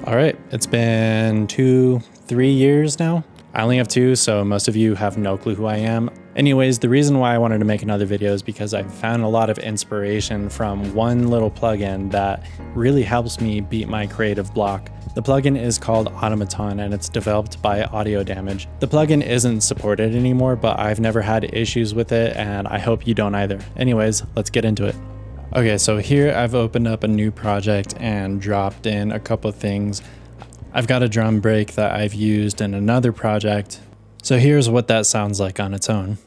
All right, it's been 3 years now. I only have 2, so most of you have no clue who I am. Anyways, the reason why I wanted to make another video is because I found a lot of inspiration from one little plugin that really helps me beat my creative block. The plugin is called Automaton and it's developed by Audio Damage. The plugin isn't supported anymore, but I've never had issues with it and I hope you don't either. Anyways, let's get into it. Okay, so here I've opened up a new project and dropped in a couple of things. I've got a drum break that I've used in another project. So here's what that sounds like on its own.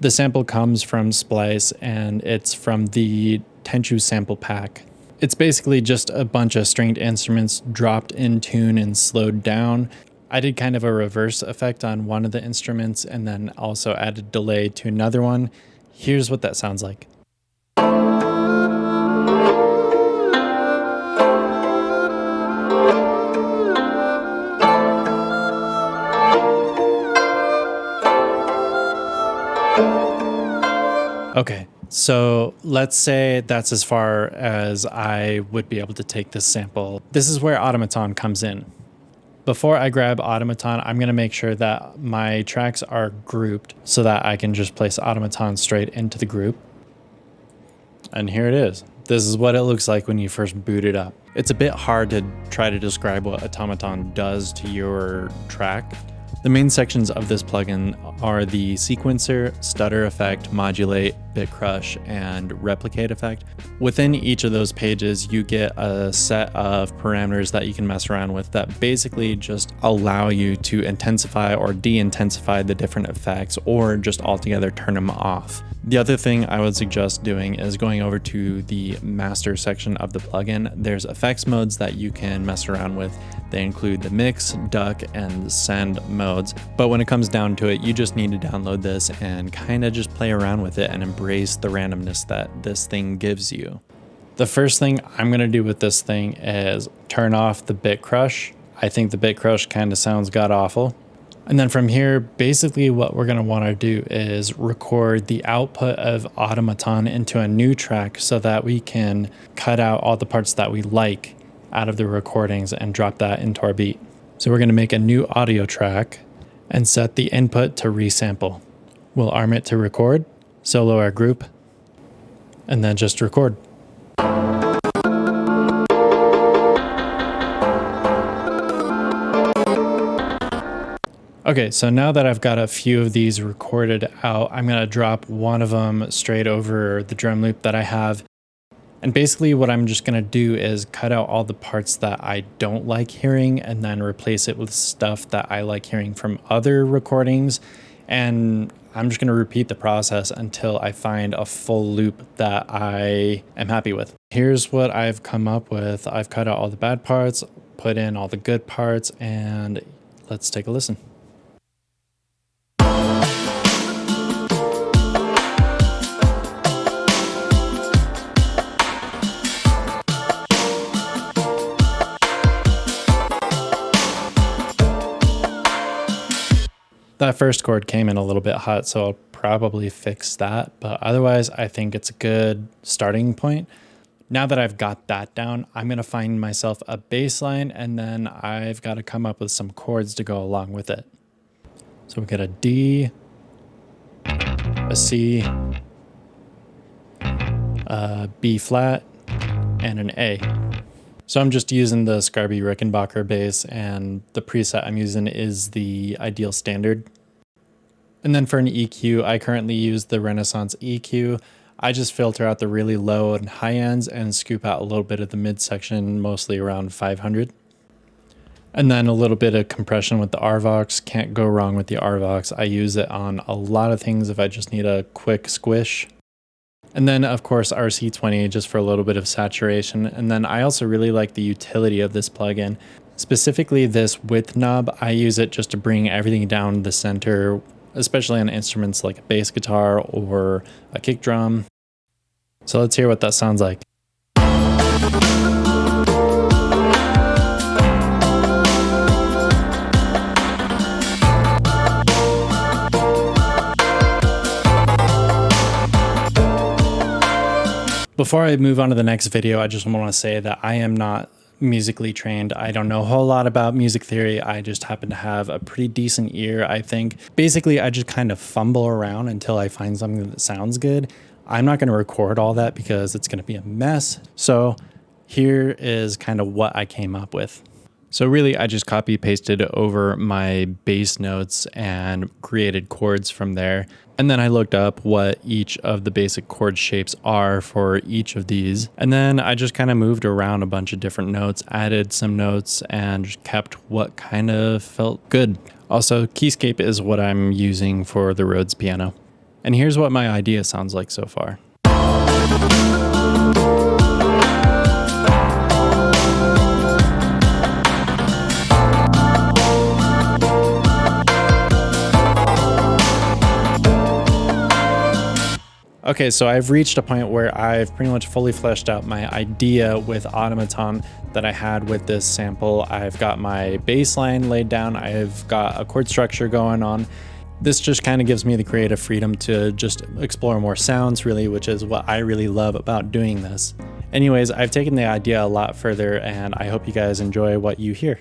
The sample comes from Splice and it's from the Tenchu sample pack. It's basically just a bunch of stringed instruments dropped in tune and slowed down. I did kind of a reverse effect on one of the instruments and then also added delay to another one. Here's what that sounds like. Okay, so let's say that's as far as I would be able to take this sample. This is where Automaton comes in. Before I grab Automaton, I'm gonna make sure that my tracks are grouped so that I can just place Automaton straight into the group. And here it is. This is what it looks like when you first boot it up. It's a bit hard to try to describe what Automaton does to your track. The main sections of this plugin are the sequencer, stutter effect, modulate, bit crush, and replicate effect. Within each of those pages, you get a set of parameters that you can mess around with that basically just allow you to intensify or de-intensify the different effects or just altogether turn them off. The other thing I would suggest doing is going over to the master section of the plugin. There's effects modes that you can mess around with. They include the mix, duck, and send modes. But when it comes down to it, you just need to download this and kind of just play around with it and embrace the randomness that this thing gives you. The first thing I'm gonna do with this thing is turn off the bit crush. I think the bit crush kind of sounds god-awful. And then from here, basically what we're gonna wanna do is record the output of Automaton into a new track so that we can cut out all the parts that we like out of the recordings and drop that into our beat. So we're gonna make a new audio track and set the input to resample. We'll arm it to record, solo our group, and then just record. Okay, so now that I've got a few of these recorded out, I'm gonna drop one of them straight over the drum loop that I have. And basically what I'm just gonna do is cut out all the parts that I don't like hearing and then replace it with stuff that I like hearing from other recordings. And I'm just gonna repeat the process until I find a full loop that I am happy with. Here's what I've come up with. I've cut out all the bad parts, put in all the good parts, and let's take a listen. That first chord came in a little bit hot, so I'll probably fix that. But otherwise, I think it's a good starting point. Now that I've got that down, I'm gonna find myself a bass line and then I've gotta come up with some chords to go along with it. So we get a D, a C, a B flat, and an A. So I'm just using the Scarby Rickenbacker bass and the preset I'm using is the Ideal Standard. And then for an EQ, I currently use the Renaissance EQ. I just filter out the really low and high ends and scoop out a little bit of the midsection, mostly around 500. And then a little bit of compression with the RVox. Can't go wrong with the RVox. I use it on a lot of things if I just need a quick squish. And then of course RC20 just for a little bit of saturation. And then I also really like the utility of this plugin. Specifically this width knob, I use it just to bring everything down the center, especially on instruments like a bass guitar or a kick drum. So let's hear what that sounds like. Before I move on to the next video, I just want to say that I am not musically trained. I don't know a whole lot about music theory. I just happen to have a pretty decent ear, I think. Basically, I just kind of fumble around until I find something that sounds good. I'm not going to record all that because it's going to be a mess. So here is kind of what I came up with. So really, I just copy pasted over my bass notes and created chords from there. And then I looked up what each of the basic chord shapes are for each of these. And then I just kind of moved around a bunch of different notes, added some notes, and just kept what kind of felt good. Also, keyscape is what I'm using for the Rhodes piano. And here's what my idea sounds like so far. Okay, so I've reached a point where I've pretty much fully fleshed out my idea with automaton that I had with this sample. I've got my bass line laid down. I've got a chord structure going on. This just kind of gives me the creative freedom to just explore more sounds, really, which is what I really love about doing this. Anyways, I've taken the idea a lot further, and I hope you guys enjoy what you hear.